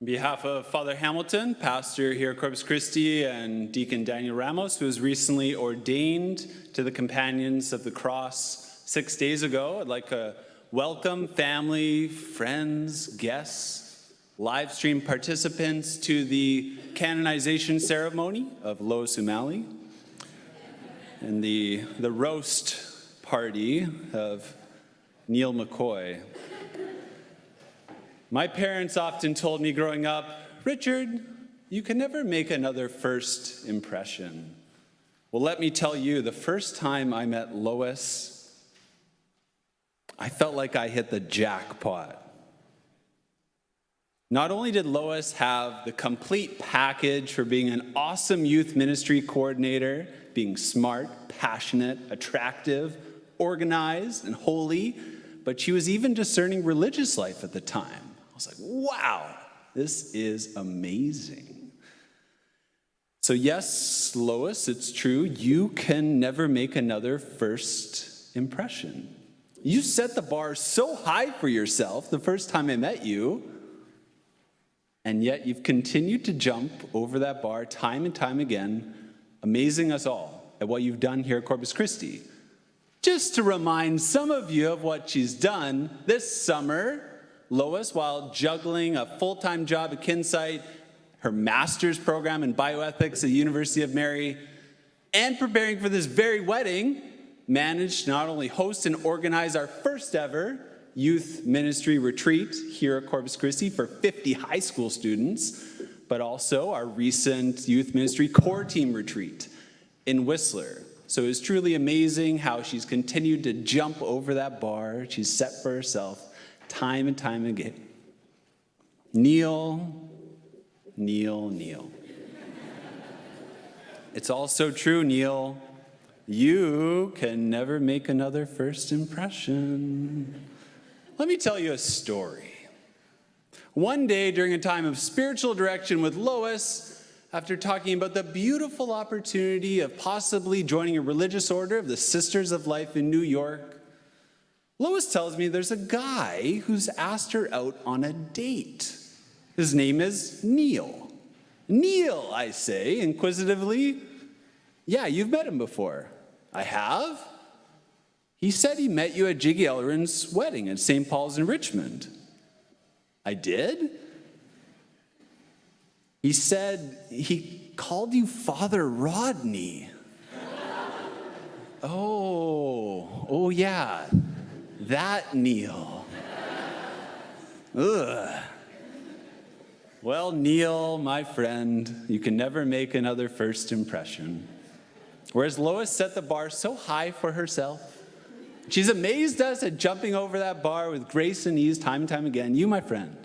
On behalf of Father Hamilton, pastor here at Corpus Christi, and Deacon Daniel Ramos, who was recently ordained to the Companions of the Cross 6 days ago, I'd like to welcome family, friends, guests, live stream participants to the canonization ceremony of Lois and the roast party of Neil Macoy. My parents often told me growing up, Richard, you can never make another first impression. Well, let me tell you, the first time I met Lois, I felt like I hit the jackpot. Not only did Lois have the complete package for being an awesome youth ministry coordinator, being smart, passionate, attractive, organized, and holy, but she was even discerning religious life at the time. I was like, wow, this is amazing. So yes, Lois, it's true. You can never make another first impression. You set the bar so high for yourself the first time I met you, and yet you've continued to jump over that bar time and time again, amazing us all at what you've done here at Corpus Christi. Just to remind some of you of what she's done this summer, Lois, while juggling a full-time job at Kinsight, her master's program in bioethics at the University of Mary, and preparing for this very wedding, managed to not only host and organize our first ever youth ministry retreat here at Corpus Christi for 50 high school students, but also our recent youth ministry core team retreat in Whistler. So it's truly amazing how she's continued to jump over that bar she's set for herself time and time again. Neil. It's also true, Neil. You can never make another first impression. Let me tell you a story. One day during a time of spiritual direction with Lois, after talking about the beautiful opportunity of possibly joining a religious order of the Sisters of Life in New York, Lois tells me there's a guy who's asked her out on a date. His name is Neil. Neil, I say, inquisitively. Yeah, you've met him before. I have? He said he met you at Jiggy Elleren's wedding at St. Paul's in Richmond. I did? He said he called you Father Rodney. Oh yeah. That Neil. Ugh. Well, Neil, my friend, you can never make another first impression. Whereas Lois set the bar so high for herself, she's amazed us at jumping over that bar with grace and ease time and time again. You, my friend,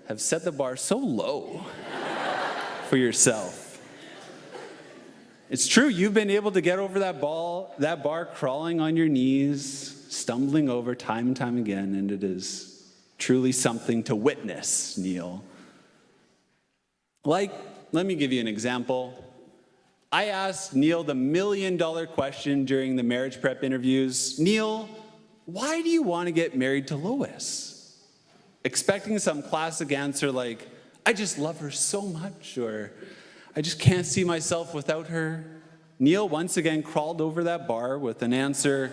have set the bar so low for yourself. It's true, you've been able to get over that bar crawling on your knees, stumbling over time and time again, and it is truly something to witness, Neil. Let me give you an example. I asked Neil the $1 million question during the marriage prep interviews. Neil, why do you want to get married to Lois? Expecting some classic answer like, I just love her so much, or I just can't see myself without her. Neil once again crawled over that bar with an answer,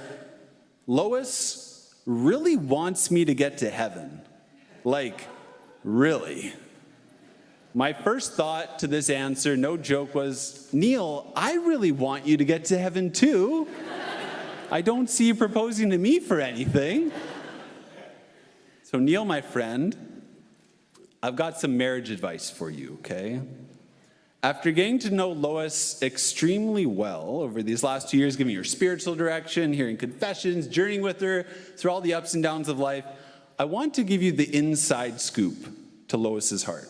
Lois really wants me to get to heaven. Like, really? My first thought to this answer, no joke, was, Neil, I really want you to get to heaven too. I don't see you proposing to me for anything. So Neil, my friend, I've got some marriage advice for you, okay? After getting to know Lois extremely well over these last 2 years, giving her spiritual direction, hearing confessions, journeying with her through all the ups and downs of life, I want to give you the inside scoop to Lois's heart.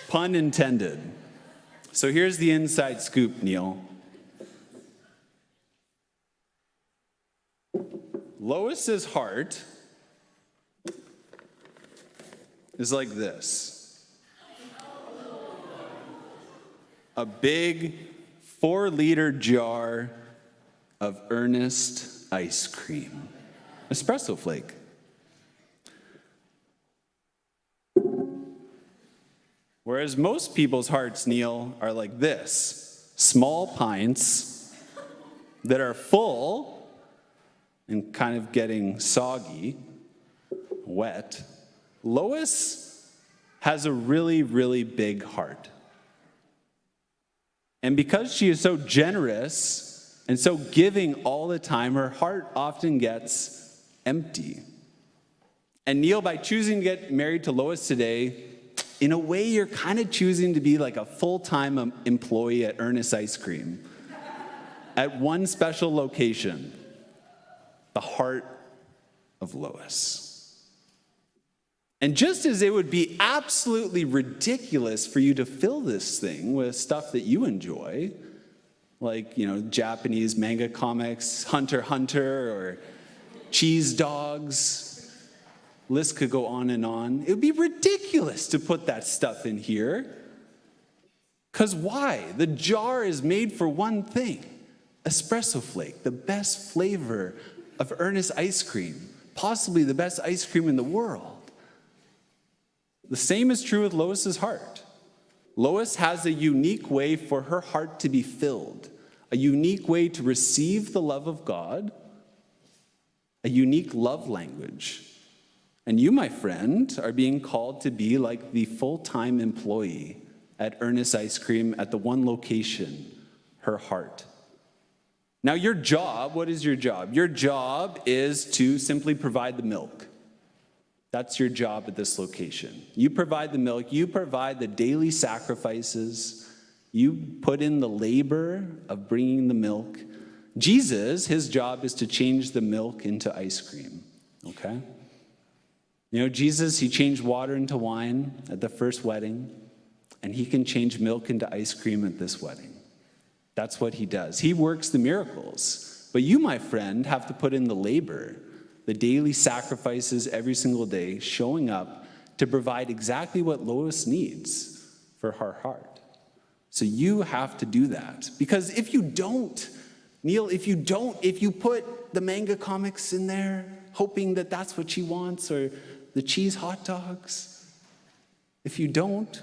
Pun intended. So here's the inside scoop, Neil. Lois's heart is like this. A big 4-liter jar of earnest ice cream. Espresso flake. Whereas most people's hearts, Neil, are like this: small pints that are full and kind of getting soggy, wet. Lois has a really, really big heart. And because she is so generous and so giving all the time, her heart often gets empty. And Neil, by choosing to get married to Lois today, in a way, you're kind of choosing to be like a full-time employee at Ernest Ice Cream at one special location, the heart of Lois. And just as it would be absolutely ridiculous for you to fill this thing with stuff that you enjoy, like, Japanese manga comics, Hunter x Hunter, or cheese dogs, list could go on and on. It would be ridiculous to put that stuff in here. Because why? The jar is made for one thing: espresso flake, the best flavor of Ernest ice cream, possibly the best ice cream in the world. The same is true with Lois's heart. Lois has a unique way for her heart to be filled, a unique way to receive the love of God, a unique love language. And you, my friend, are being called to be like the full-time employee at Ernest Ice Cream at the one location, her heart. Now, your job, what is your job? Your job is to simply provide the milk. That's your job at this location. You provide the milk. You provide the daily sacrifices. You put in the labor of bringing the milk. Jesus, his job is to change the milk into ice cream, okay? Jesus, he changed water into wine at the first wedding, and he can change milk into ice cream at this wedding. That's what he does. He works the miracles. But you, my friend, have to put in the labor, the daily sacrifices every single day, showing up to provide exactly what Lois needs for her heart. So you have to do that. Because if you don't, Neil, if you put the manga comics in there, hoping that that's what she wants, or the cheese hot dogs, if you don't,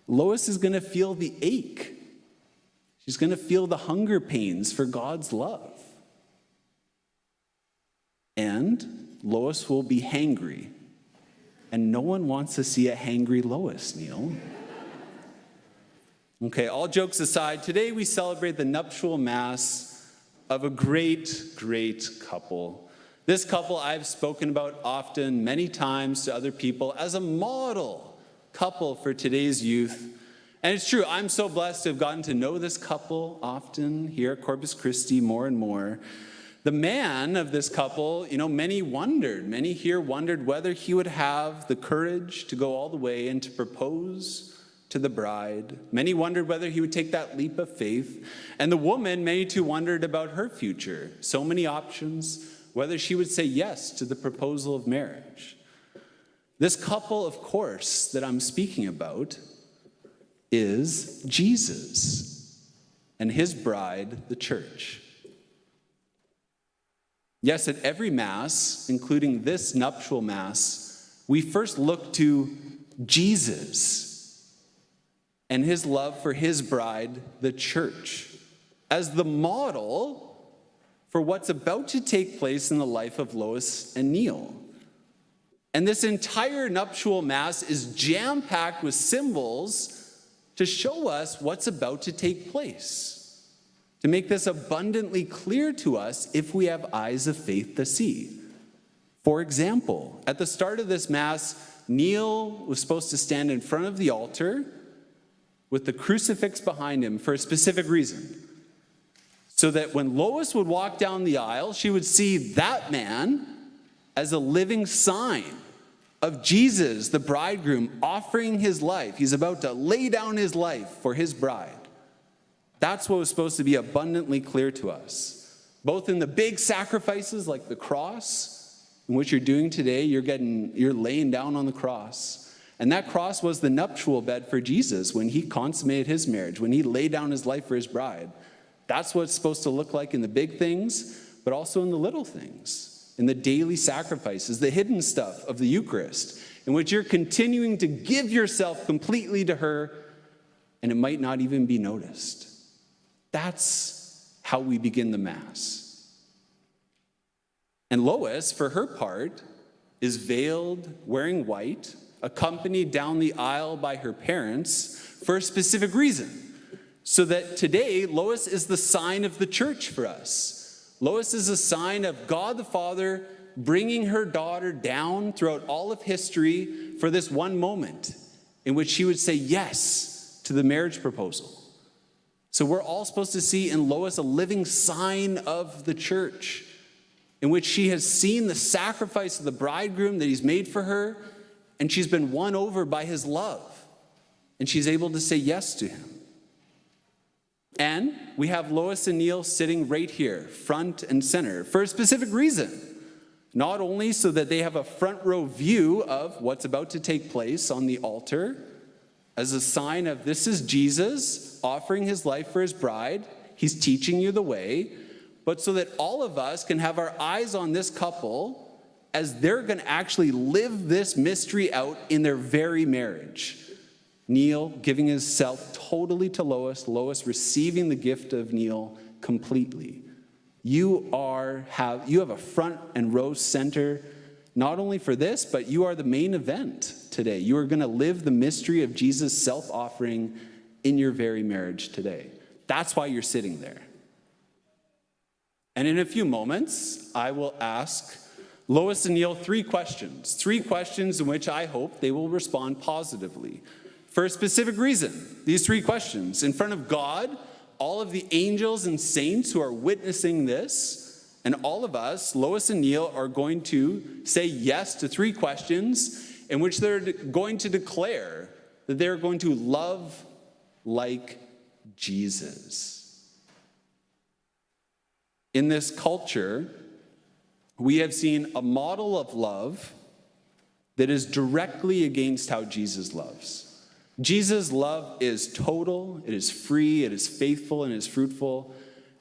Lois is going to feel the ache. She's going to feel the hunger pains for God's love. And Lois will be hangry. And no one wants to see a hangry Lois, Neil. Okay, all jokes aside, today we celebrate the nuptial mass of a great, great couple. This couple I've spoken about often, many times to other people, as a model couple for today's youth. And it's true, I'm so blessed to have gotten to know this couple often here at Corpus Christi more and more. The man of this couple, many here wondered whether he would have the courage to go all the way and to propose to the bride. Many wondered whether he would take that leap of faith. And the woman, many too wondered about her future. So many options, whether she would say yes to the proposal of marriage. This couple, of course, that I'm speaking about is Jesus and his bride, the church. Yes, at every Mass, including this nuptial Mass, we first look to Jesus and his love for his bride, the church, as the model for what's about to take place in the life of Lois and Neil. And this entire nuptial Mass is jam-packed with symbols to show us what's about to take place, to make this abundantly clear to us if we have eyes of faith to see. For example, at the start of this Mass, Neil was supposed to stand in front of the altar with the crucifix behind him for a specific reason, so that when Lois would walk down the aisle, she would see that man as a living sign of Jesus, the bridegroom, offering his life. He's about to lay down his life for his bride. That's what was supposed to be abundantly clear to us, both in the big sacrifices like the cross, in which you're doing today. You're laying down on the cross. And that cross was the nuptial bed for Jesus when he consummated his marriage, when he laid down his life for his bride. That's what it's supposed to look like in the big things, but also in the little things, in the daily sacrifices, the hidden stuff of the Eucharist. in which you're continuing to give yourself completely to her, and it might not even be noticed. That's how we begin the Mass. And Lois, for her part, is veiled, wearing white, accompanied down the aisle by her parents for a specific reason. So that today, Lois is the sign of the church for us. Lois is a sign of God the Father bringing her daughter down throughout all of history for this one moment in which she would say yes to the marriage proposal. So we're all supposed to see in Lois a living sign of the church, in which she has seen the sacrifice of the bridegroom that he's made for her, and she's been won over by his love, and she's able to say yes to him. And we have Lois and Neil sitting right here, front and center, for a specific reason. Not only so that they have a front row view of what's about to take place on the altar, as a sign of this is Jesus offering his life for his bride, he's teaching you the way, but so that all of us can have our eyes on this couple as they're going to actually live this mystery out in their very marriage. Neil giving himself totally to Lois, Lois receiving the gift of Neil completely. You have a front and row center, not only for this, but you are the main event today. You are going to live the mystery of Jesus' self-offering in your very marriage today. That's why you're sitting there. And in a few moments, I will ask Lois and Neil three questions in which I hope they will respond positively. For a specific reason, these three questions. In front of God, all of the angels and saints who are witnessing this, and all of us, Lois and Neil, are going to say yes to three questions in which they're going to declare that they're going to love like Jesus. In this culture, we have seen a model of love that is directly against how Jesus loves. Jesus' love is total, it is free, it is faithful, and it is fruitful.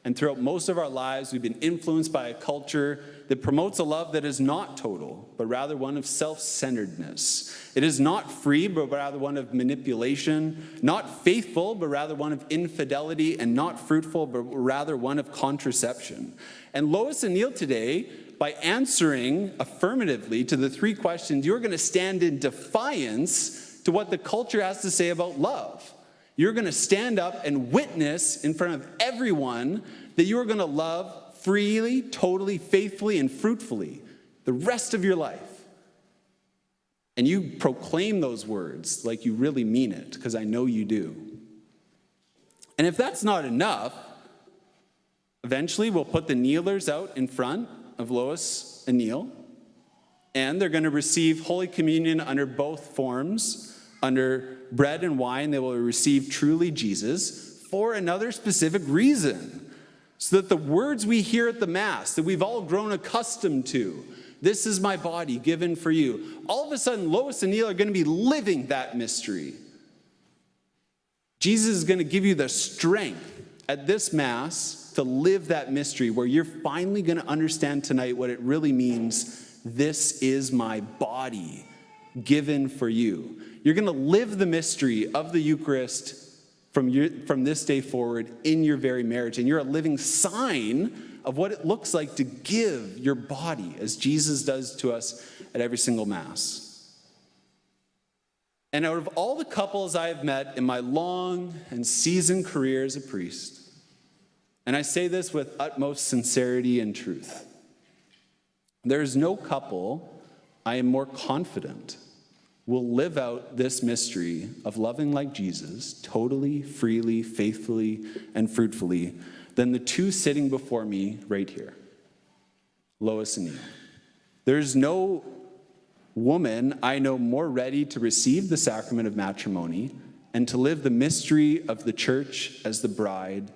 And throughout most of our lives, we've been influenced by a culture that promotes a love that is not total, but rather one of self-centeredness. It is not free, but rather one of manipulation, not faithful, but rather one of infidelity, and not fruitful, but rather one of contraception. And Lois and Neil today, by answering affirmatively to the three questions, you're going to stand in defiance to what the culture has to say about love. You're going to stand up and witness in front of everyone that you are going to love freely, totally, faithfully, and fruitfully the rest of your life. And you proclaim those words like you really mean it, because I know you do. And if that's not enough, eventually we'll put the kneelers out in front of Lois and Neil, and they're going to receive Holy Communion under both forms. Under bread and wine, they will receive truly Jesus for another specific reason. So that the words we hear at the Mass, that we've all grown accustomed to, this is my body given for you, all of a sudden Lois and Neil are going to be living that mystery. Jesus is going to give you the strength at this Mass to live that mystery, where you're finally going to understand tonight what it really means. This is my body given for you. You're going to live the mystery of the Eucharist from this day forward in your very marriage. And you're a living sign of what it looks like to give your body, as Jesus does to us at every single Mass. And out of all the couples I have met in my long and seasoned career as a priest, and I say this with utmost sincerity and truth, there is no couple I am more confident will live out this mystery of loving like Jesus, totally, freely, faithfully, and fruitfully, than the two sitting before me right here, Lois and Neil. There's no woman I know more ready to receive the sacrament of matrimony and to live the mystery of the church as the bride,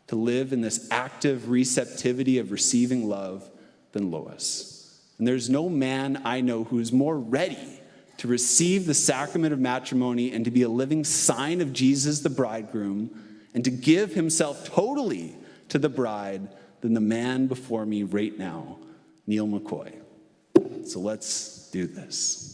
to live in this active receptivity of receiving love than Lois. And there's no man I know who is more ready to receive the sacrament of matrimony and to be a living sign of Jesus, the bridegroom, and to give himself totally to the bride than the man before me right now, Neil Macoy. So let's do this.